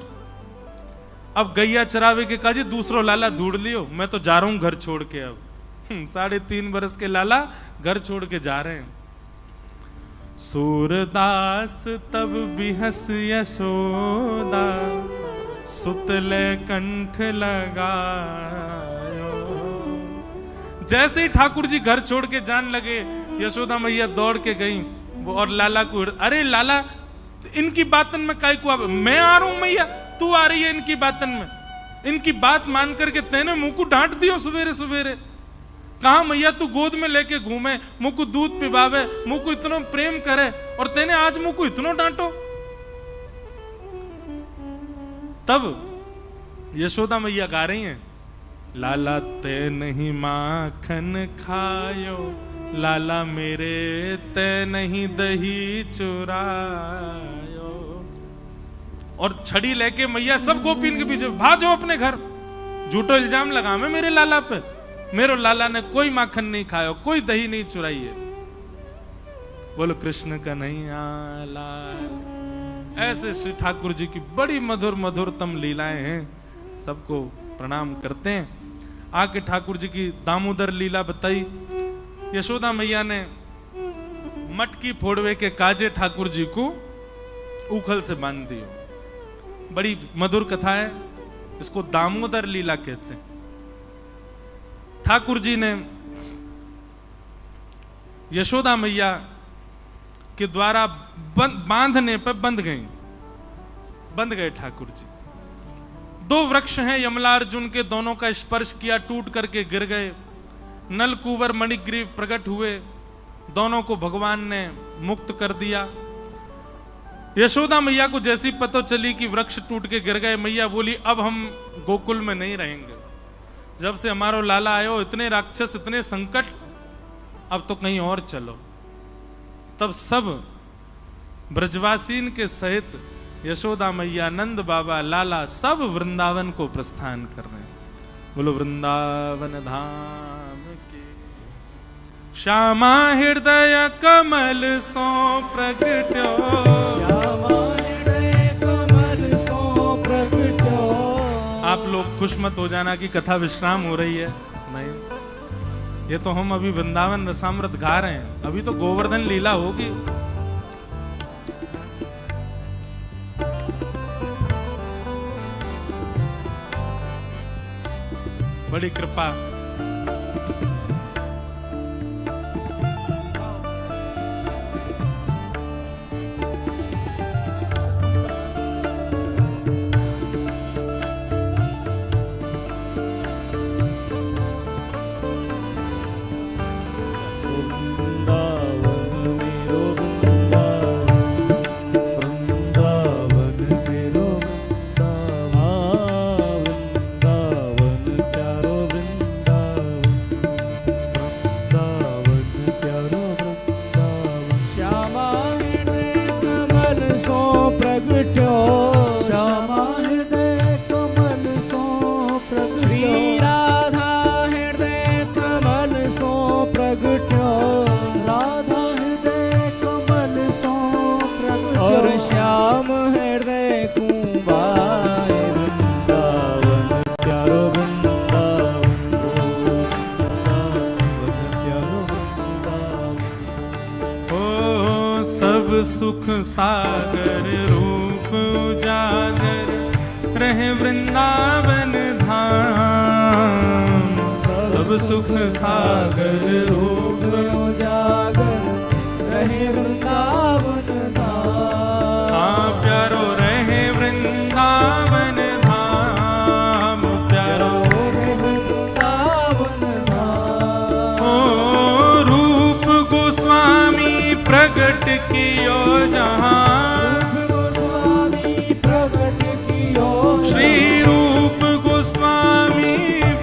अब गैया चरावे के काजी दूसरो लाला ढूंढ लियो, मैं तो जा रहा हूं घर छोड़ के। अब 3.5 बरस के लाला घर छोड़ के जा रहे हैं। सूरदास तब बिहस यशोदा, सुतले कंठ लगायो। जैसे ही ठाकुर जी घर छोड़ के जान लगे, यशोदा मैया दौड़ के गई और लाला को, अरे लाला इनकी बातन में काय को, मैं आ रहा हूं मैया, तू आ रही है इनकी बातन में। इनकी बात मान करके तेने मुंह को डांट दियो सवेरे सवेरे। कहा मैया तू गोद में लेके घूमे, मुंह को दूध पिबावे, मुंह को इतना प्रेम करे, और तेने आज मुंह को इतना डांटो। तब यशोदा मैया गा रही हैं, लाला ते नहीं माखन खायो, लाला मेरे ते नहीं दही चुरायो। और छड़ी लेके मैया सब गोपीन के पीछे भाजो अपने घर। झूठो इल्जाम लगा मैं मेरे लाला पे, मेरे लाला ने कोई माखन नहीं खाया, कोई दही नहीं चुराई है। बोलो कृष्ण का नहीं लाल। ऐसे श्री ठाकुर जी की बड़ी मधुर मधुरतम लीलाएं हैं, सबको प्रणाम करते हैं। आके ठाकुर जी की दामोदर लीला बताई। यशोदा मैया ने मटकी फोड़वे के काजे ठाकुर जी को उखल से बांध दियो। बड़ी मधुर कथा है, इसको दामोदर लीला कहते हैं। ठाकुर जी ने यशोदा मैया के द्वारा बांधने पर बंध गए ठाकुर जी। 2 वृक्ष हैं यमलार्जुन के, दोनों का स्पर्श किया, टूट करके गिर गए। नलकुवर मणिग्रीव प्रकट हुए, दोनों को भगवान ने मुक्त कर दिया। यशोदा मैया को जैसी पता चली कि वृक्ष टूट के गिर गए, मैया बोली अब हम गोकुल में नहीं रहेंगे। जब से हमारो लाला आयो, इतने राक्षस, इतने संकट, अब तो कहीं और चलो। तब सब ब्रजवासीन के सहित यशोदा मैया, नंद बाबा, लाला सब वृंदावन को प्रस्थान कर रहे हैं। बोलो वृंदावन धाम के। श्यामा हृदय कमल सो प्रगट्यो, श्यामा हृदय कमल सो प्रगट्यो। आप लोग खुश मत हो जाना कि कथा विश्राम हो रही है, नहीं, ये तो हम अभी वृंदावन रसामृत गा रहे हैं, अभी तो गोवर्धन लीला होगी। बड़ी कृपा। सुख सागर रूप उजागर रहे वृंदावन धाम। सब सुख सागर रूप उजागर रहे वृंदावन धाम। हाँ प्यारो रहे वृंदावन धाम, प्यारो रहे वृंदावन धाम। ओ रूप गोस्वामी प्रगट कियो जहाँ, गोस्वामी प्रगट कियो, श्री रूप गोस्वामी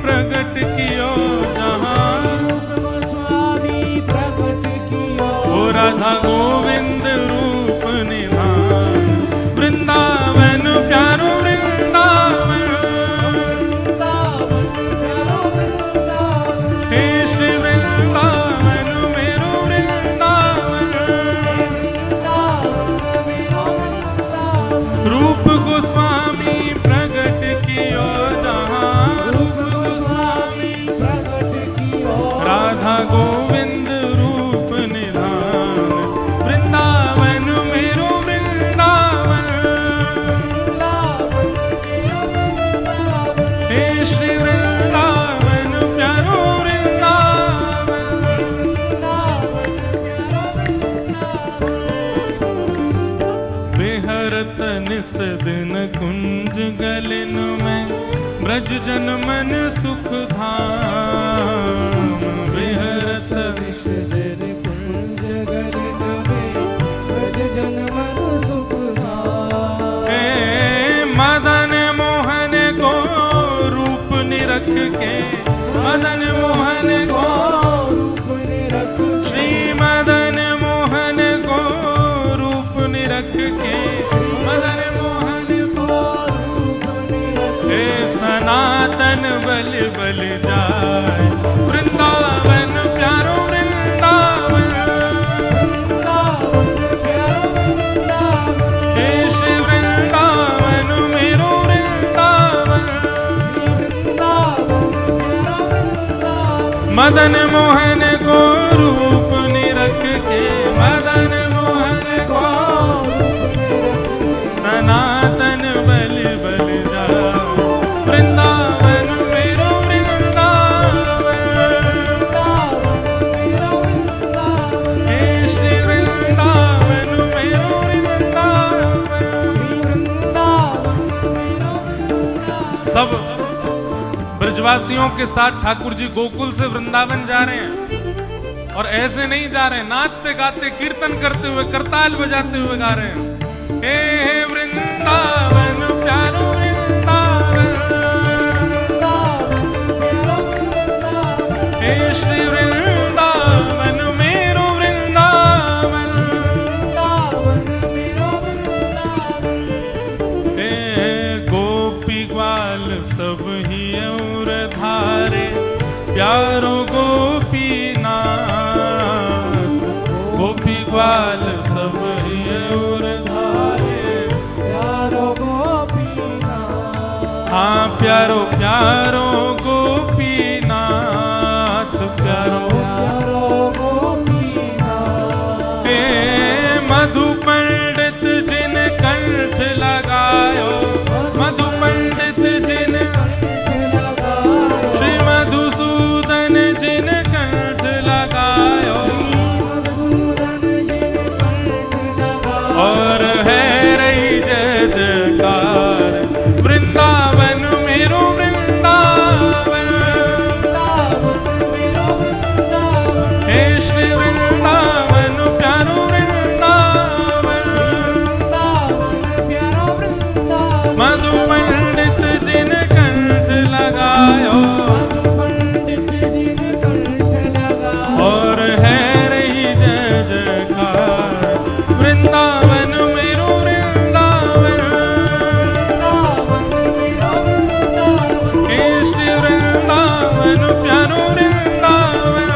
प्रगट कियो जहाँ। रूप गोस्वामी प्रगट कियो, ओ राधा गोविंद रूप निधान। वृंदावन प्यारो वृंदावन, वृंदावन प्यारो वृंदावन। हे श्री वृंदावन मेरो वृंदावन। वृंदावन मेरो वृंदावन। दिन कुंज गलिन में ब्रज जन मन सुख धाम विहरत विष दिन कुंज गलिन में ब्रज जन मन सुख धाम। हे मदन मोहन को रूप निरख के मदन मोहन को रूप निरख श्री मदन मोहन को रूप निरख के मदन मोहन को रूप निरख हे सनातन बल बल जाय वृंदावन प्यारो वृंदावन वृंदावन प्यारो वृंदावन हे श्री वृंदावन मेरो वृंदावन वृंदावन प्यारो वृंदावन मदन मोहन को रूप निरख के मदन मोहन को सनातन बल बल जाओ वृंदावन मेरो वृंदावन मेरो वृंदावन हे श्री वृंदावन मेरो वृंदावन वृंदावन मेरो वृंदावन। सब ब्रजवासियों के साथ ठाकुर जी गोकुल से वृंदावन जा रहे हैं और ऐसे नहीं जा रहे हैं, नाचते गाते कीर्तन करते हुए करताल बजाते हुए गा रहे हैं। हे वृंदावन प्यारो वृंदावन हे श्री वृंदावन मेरो वृंदावन हे गोपी ग्वाल सब ही और धारे प्यारो गोपीनाथ गोपी ग्वाल सब ही और धारे प्यारो गोपीनाथ हाँ प्यारो प्यारो गोपीनाथ प्यारो प्यारो गोपीनाथ हे मधु पंडित जिन कंठ लगायो मधु पंडित जिन श्री मधुसूदन जिन कंठ लगायो और है रही जय जयकार वृंदावन मेरो वृंदावन हे श्री वृंदावन प्यारो वृंदावन मधु पंडित जिन कंठ लगायो और है रही जय जयकार वृंदावन मेरो वृंदावन हे श्री वृंदावन प्यारो वृंदावन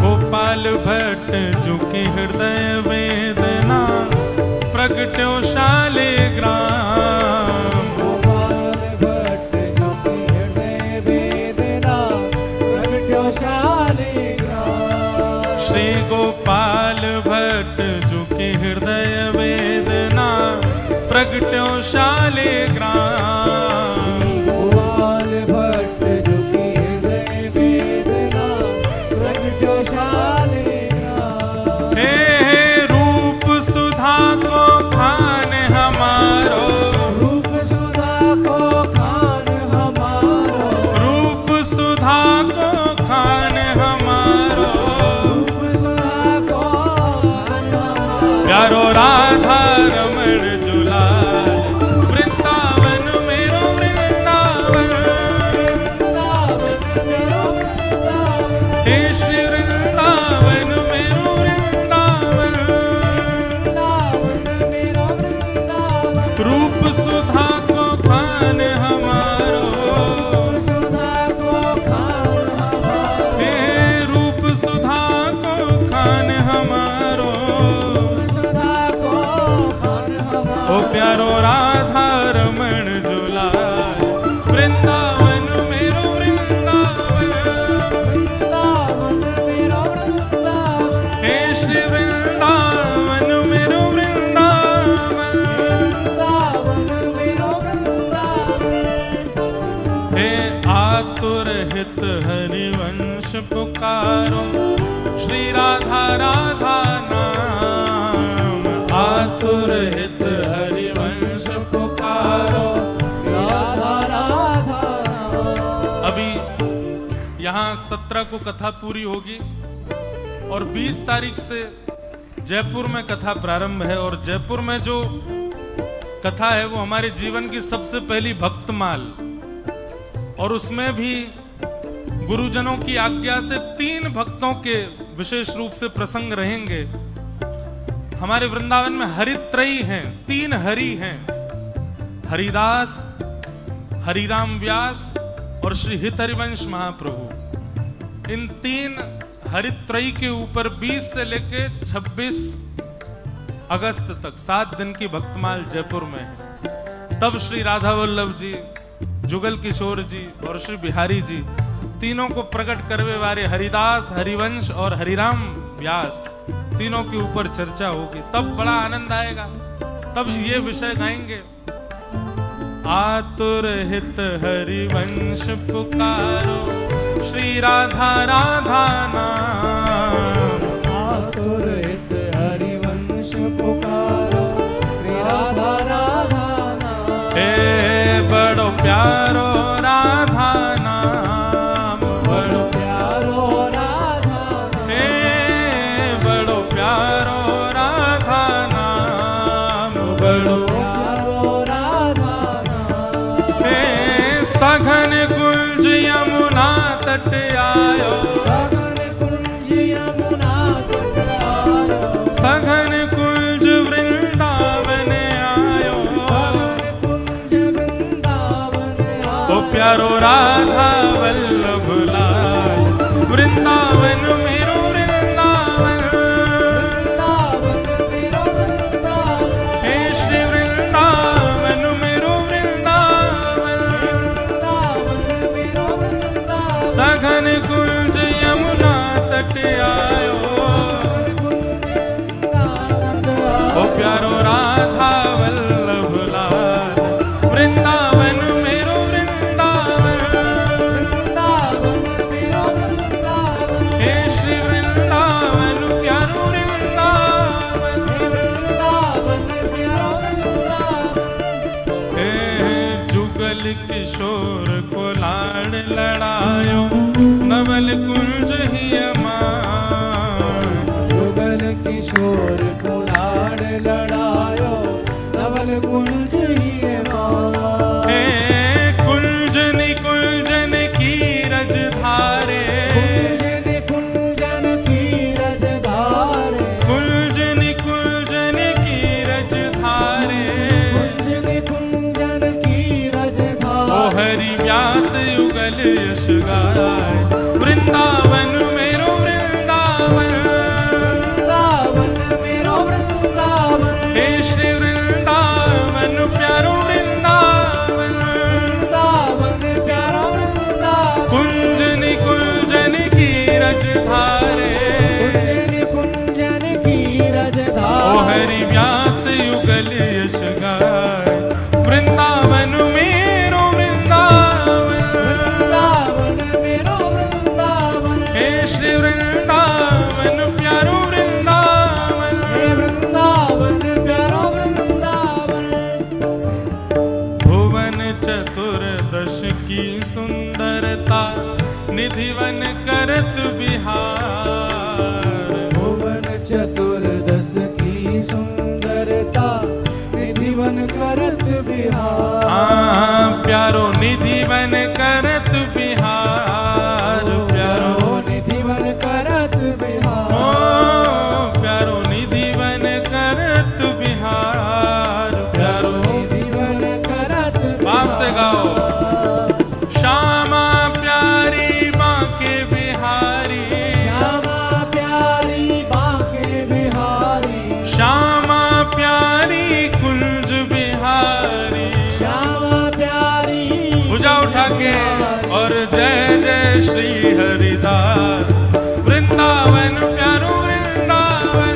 गोपाल भट्ट झुकी हृदय वेदना प्रगट्यो शालिग्राम गोपाल भट्ट जो की हृदय वेदना प्रगट्यो शालिग्राम श्री गोपाल भट्ट झुकी हृदय वेदना प्रगट्यो शालिग्राम गोपाल भट्ट जो की हृदय वेदना प्रगट्यो शालिग्राम हे रूप सुधा को खान हमारो रूप सुधा को खान हमारो रूप सुधा को खान हमारो रूप सुधा को खान हमारो प्यारो राधा रमण जुलाल वृंदावन मेरो वृंदावन हे श्री वृंदावन मेरो वृंदावन रूप सुधा को खान हमारो हे रूप सुधा को खान हमारो ओ प्यारो राधा रमण जुलाल वृंदावन मेरो वृंदावन हे श्री वृंदावन मेरो वृंदावन हे आतुर हित हरिवंश पुकारो श्री राधा राधा नाम, आतुर हित हरिवंश पुकारो, राधा राधा नाम। अभी यहाँ 17 को कथा पूरी होगी और 20 तारीख से जयपुर में कथा प्रारंभ है। और जयपुर में जो कथा है वो हमारे जीवन की सबसे पहली भक्तमाल, और उसमें भी गुरुजनों की आज्ञा से 3 भक्तों के विशेष रूप से प्रसंग रहेंगे। हमारे वृंदावन में हरित्रयी हैं, 3 हरि हैं, हरिदास, हरिराम व्यास और श्री हित हरिवंश महाप्रभु। इन 3 हरित्रयी के ऊपर 20 से लेके 26 अगस्त तक 7 दिन की भक्तमाल जयपुर में है। तब श्री राधा वल्लभ जी, जुगल किशोर जी और श्री बिहारी जी तीनों को प्रकट करवे वाले हरिदास, हरिवंश और हरिराम व्यास तीनों के ऊपर चर्चा होगी। तब बड़ा आनंद आएगा। तब ये विषय गाएंगे, आतुर हित हरिवंश पुकारो, श्री राधा राधा नाम, आतुर हित हरिवंश पुकारो, श्री राधा राधा नाम। हे बड़ो प्यारो राधा नाम, बड़ो प्यारो राधा नाम। हे बड़ो प्यारो राधा नाम, बड़ो प्यारो राधा नाम। हे सघन कुंज यमुना तट आयो, सघन कुंज यमुना तट आयो, सघन कुंज वृंदावन आयो, सघन कुंज वृंदावन आयो। ओ प्यारो राधा वल्लभ लाल, वृंदावन मेरो वृंदावन, वृंदावन मेरो वृंदावन, हे श्री वृंदावन मेरो वृंदावन, वृंदावन मेरो वृंदावन। सघन कुंज यमुना तट आयो, ओ प्यारो राधा वल्लभ लाल, वृंदावन मेरो वृंदावन, वृंदावन मेरो वृंदावन, हे श्री वृंदावन प्यारो वृंदावन, वृंदावन प्यारो वृंदावन। हे जुगल किशोर को लाड़ लड़ायो, नवल कुंज ही अमार, जुगल किशोर को लाड़ लड़ायो, नवल कुंज ही मां। हे कुंजन कुंजन की रज धारे, कुंजन कुंजन की रज धारे, कुंजन कुंजन की रज धारे, कुंजन कुंजन की रज ओ धारे। हरि व्यास युगल यश गाय, वृंदावन मेरो वृंदावन, वृंदावन मेरो वृंदावन, हे श्री वृंदावन प्यारो वृंदावन, वृंदावन प्यारो वृंदावन। कुंजन कुंजन की रज धारे, कुंजन कुंजन की रज ओ धारे। हरि व्यास युगल यश गाय, वृंदावन मेरो वृंदावन, वृंदावन मेरो वृंदावन, हे श्री वृंदावन प्यारो वृंदावन, हे वृंदावन प्यारो वृंदावन। भुवन चतुर्दश की सुंदरता, निधिवन करत बिहार, भुवन चतुर्दश की सुंदरता, निधिवन करत बिहार। प्यारो निधिवन करत बिहार, प्यारो निधिवन करत ओ बिहार। प्यारो निधिवन करत बिहार, प्यारो निधिवन करत बाप से गाओ, श्यामा प्यारी बांके बिहारी, श्यामा प्यारी बांके बिहारी, श्यामा प्यारी कुंज बिहारी, श्यामा प्यारी भुजा उठा के और जय जय श्री हरिदास, वृंदावन प्यारो वृंदावन,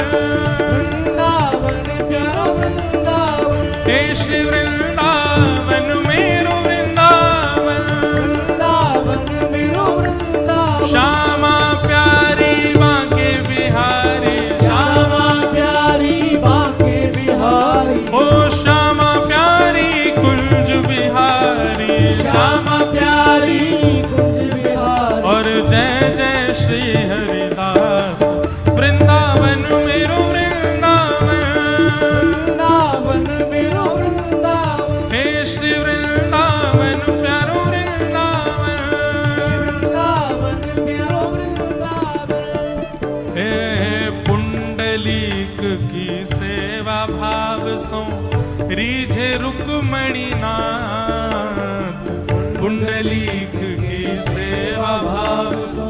वृंदावन प्यारो वृंदावन, हे श्री वृंदावन मेरो वृंदावन, वृंदावन मेरो वृंदावन। श्यामा प्यारी बांके कुंज बिहारी श्यामा प्यारी कुंज बिहारी और जय जय श्री हरिदास वृंदावन मेरो वृंदावन वृंदावन मेरो वृंदावन हे श्री वृंदावन प्यारो वृंदावन वृंदावन मेरो वृंदावन हे पुंडलीक की सेवा भाव सो रीझे रुक्मणी नाथ पुंडलीक की सेवा भाव सो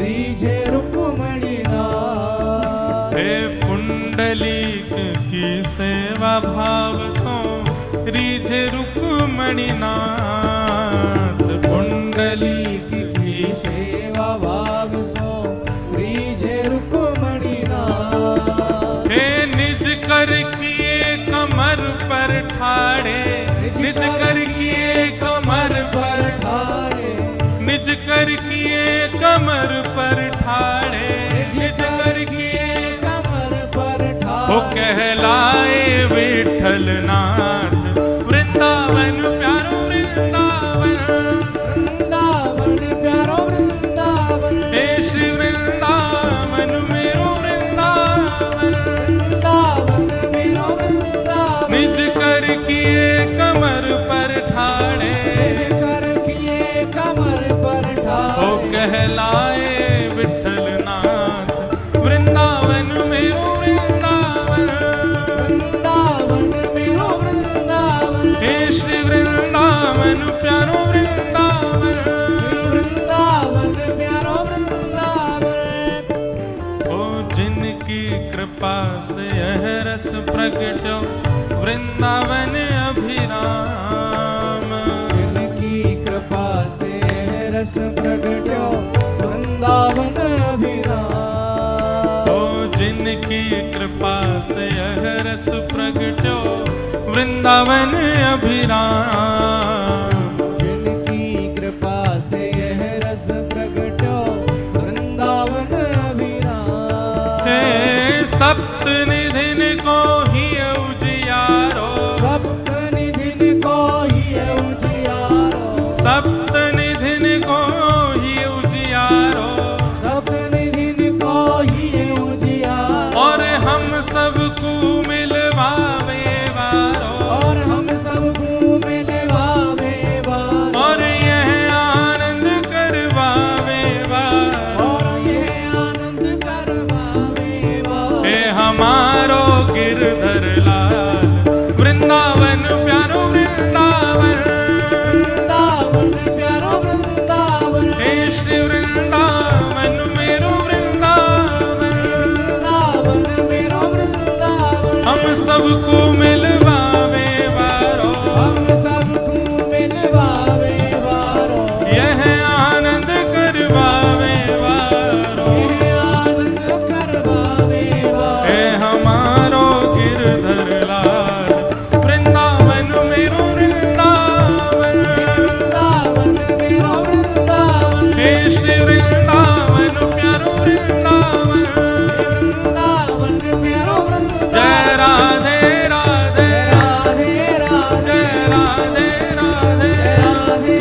रीझे रुक्मणी नाथ हे पुंडलीक की सेवा भाव सो रीझे रुक्मणी नाथ पुंडलीक की सेवा भाव सो रीझे रुक्मणी नाथ हे निज कर किए कमर पर ठाड़े निज कर किए कमर पर ठाड़े निज कर किए कमर पर ठाड़े निज कर किए कमर पर ठाड़े हो कहलाए विठल नाथ वृंदावन प्यारो वृंदावन वृंदावन प्यारो वृंदावन हे श्री वृंदावन मेरो वृंदावन वृंदावन मेरो वृंदावन निज कर किए कमर पर ठाड़े कर किए कमर पर हो ठाड़े कहलाए विठल नाथ वृंदावन मेरो वृंदावन वृंदावन मेरो वृंदावन हे श्री वृंदावन प्यारो वृंदावन वृंदावन प्यारो वृंदावन ओ जिनकी कृपा से यह रस प्रगटो वृंदावन अभिराम जिनकी कृपा से रस प्रगट्यो वृंदावन अभिराम ओ जिनकी कृपा से यह रस प्रगटो वृंदावन अभिराम जिनकी कृपा से यह रस प्रगट्यो वृंदावन अभिराम हे सप्त निधिन को ही उजियारो सप्त निधिन को ही उजियारो सप्त निधिन को ही उजियारो सप्त निधिन को ही उजियारो और हम सबको मिलवावे वारो और हम सबको मिलवावे वारो और यह आनंद करवावे वारो और यह आनंद करवावे वारो हे हमारो गिरधर लाल वृंदावन प्यारो वृंदावन वृंदावन प्यारो वृंदावन हे श्री वृंदावन मेरो वृंदावन वृंदावन मेरो वृंदावन हम सबको मिलवावे वारो हम सबको मिलवावे वारो यह आनंद करवावे वारो यह आनंद करवावे वारो हे हमारो गिरधर लाल वृंदावन मेरो वृंदावन वृंदावन मेरो वृंदावन हे श्री वृंदावन प्यारो वृंदावन वृंदावन मेरो वृंदावन जय राधे राधे राधे राधे जय राधे राधे राधे